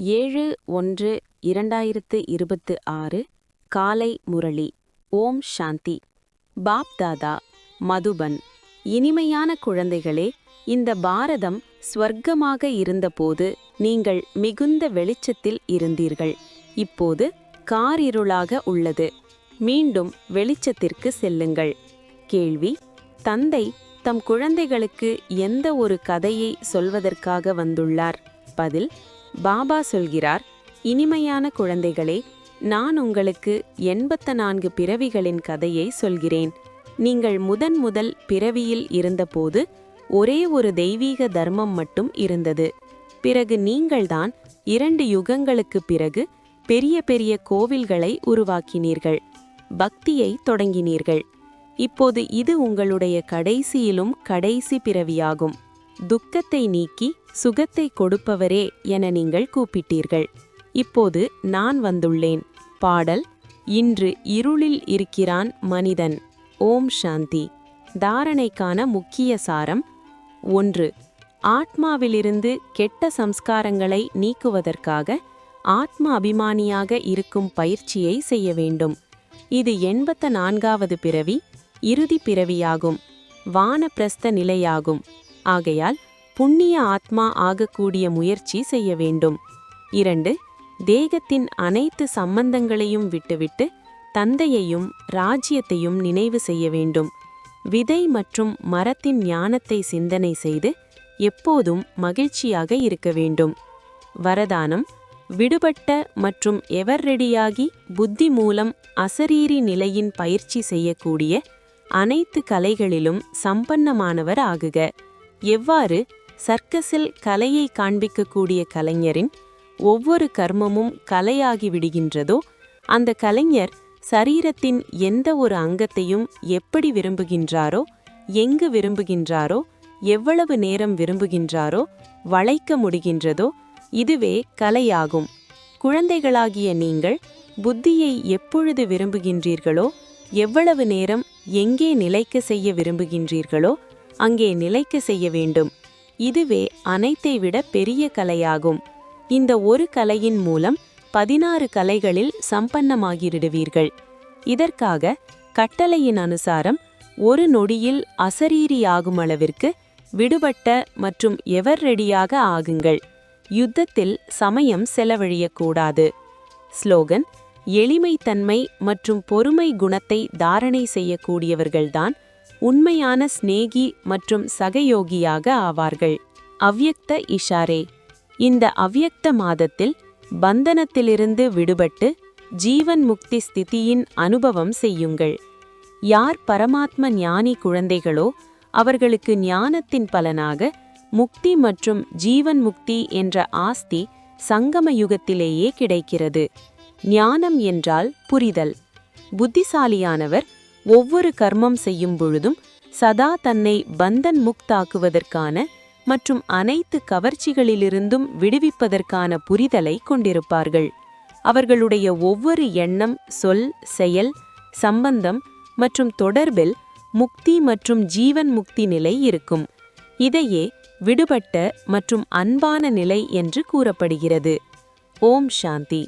7/1/2026 காலை முரளி. ஓம் சாந்தி. பாப் தாதா, மதுபன். இனிமையான குழந்தைகளே, இந்த பாரதம் ஸ்வர்க்கமாக இருந்தபோது நீங்கள் மிகுந்த வெளிச்சத்தில் இருந்தீர்கள். இப்போது காரிருளாக உள்ளது. மீண்டும் வெளிச்சத்திற்கு செல்லுங்கள். கேள்வி: தந்தை தம் குழந்தைகளுக்கு எந்த ஒரு கதையை சொல்வதற்காக வந்துள்ளார்? பதில்: பாபா சொல்கிறார், இனிமையான குழந்தைகளே, நான் உங்களுக்கு 84 பிறவிகளின் கதையை சொல்கிறேன். நீங்கள் முதல் பிறவியில் இருந்தபோது ஒரே ஒரு தெய்வீக தர்மம் மட்டும் இருந்தது. பிறகு நீங்கள்தான் 2 யுகங்களுக்கு பிறகு பெரிய பெரிய கோவில்களை உருவாக்கினீர்கள், பக்தியை தொடங்கினீர்கள். இப்போது இது உங்களுடைய கடைசியிலும் கடைசி பிறவியாகும். துக்கத்தை நீக்கி சுகத்தை கொடுப்பவரே என நீங்கள் கூப்பிட்டீர்கள். இப்போது நான் வந்துள்ளேன். பாடல்: இன்று இருளில் இருக்கிறான் மனிதன். ஓம் சாந்தி. தாரணைக்கான முக்கிய சாரம்: 1. ஆத்மாவிலிருந்து கெட்ட சம்ஸ்காரங்களை நீக்குவதற்காக ஆத்ம அபிமானியாக இருக்கும் பயிற்சியை செய்ய வேண்டும். இது 84வது பிறவி, இறுதி பிறவியாகும், வானப்பிரஸ்த நிலையாகும். ஆகையால் புண்ணிய ஆத்மா ஆகக்கூடிய முயற்சி செய்ய வேண்டும். 2. தேகத்தின் அனைத்து சம்பந்தங்களையும் விட்டுவிட்டு தந்தையையும் ராஜ்யத்தையும் நினைவு செய்ய வேண்டும். விதை மற்றும் மரத்தின் ஞானத்தை சிந்தனை செய்து எப்போதும் மகிழ்ச்சியாக இருக்க வேண்டும். வரதானம்: விடுபட்ட மற்றும் எவர் ரெடியாகி புத்தி மூலம் அசரீரி நிலையின் பயிற்சி செய்யக்கூடிய அனைத்து கலைகளிலும் சம்பன்னமானவர் ஆகுக. எவ்வாறு சர்க்கஸில் கலையை காண்பிக்கக்கூடிய கலைஞரின் ஒவ்வொரு கர்மமும் கலையாகி விடுகின்றதோ, அந்த கலைஞர் சரீரத்தின் எந்த ஒரு அங்கத்தையும் எப்படி விரும்புகின்றாரோ, எங்கு விரும்புகின்றாரோ, எவ்வளவு நேரம் விரும்புகின்றாரோ வளைக்க முடிகின்றதோ, இதுவே கலையாகும். குழந்தைகளாகிய நீங்கள் புத்தியை எப்பொழுது விரும்புகின்றீர்களோ, எவ்வளவு நேரம் எங்கே நிலைக்க செய்ய விரும்புகின்றீர்களோ அங்கே நிலைக்க செய்ய வேண்டும். இதுவே அனைத்தை விட பெரிய கலையாகும். இந்த ஒரு கலையின் மூலம் 16 கலைகளில் சம்பன்னமாகிவிடுவீர்கள். இதற்காக கட்டளையின் அனுசாரம் ஒரு நொடியில் அசரீரியாகும் அளவிற்கு விடுபட்ட மற்றும் எவர் ரெடியாக ஆகுங்கள். யுத்தத்தில் சமயம் செலவழியக்கூடாது. ஸ்லோகன்: எளிமைத்தன்மை மற்றும் பொறுமை குணத்தை தாரணை செய்யக்கூடியவர்கள்தான் உண்மையான ஸ்நேகி மற்றும் சகயோகியாக ஆவார்கள். அவ்யக்த இஷாரே. இந்த அவ்யக்த மாதத்தில் பந்தனத்திலிருந்து விடுபட்டு ஜீவன் முக்தி ஸ்திதியின் அனுபவம் செய்யுங்கள். யார் பரமாத்ம ஞானி குழந்தைகளோ அவர்களுக்கு ஞானத்தின் பலனாக முக்தி மற்றும் ஜீவன் முக்தி என்ற ஆஸ்தி சங்கம யுகத்திலேயே கிடைக்கிறது. ஞானம் என்றால் புரிதல். புத்திசாலியானவர் ஒவ்வொரு கர்மம் செய்யும் பொழுதும் சதா தன்னை பந்தன் முக்தாக்குவதற்கான மற்றும் அனைத்து கவர்ச்சிகளிலிருந்தும் விடுவிப்பதற்கான புரிதலை கொண்டிருப்பார்கள். அவர்களுடைய ஒவ்வொரு எண்ணம், சொல், செயல், சம்பந்தம் மற்றும் தொடர்பில் முக்தி மற்றும் ஜீவன் முக்தி நிலை இருக்கும். இதையே விடுபட்ட மற்றும் அன்பான நிலை என்று கூறப்படுகிறது. ஓம் சாந்தி.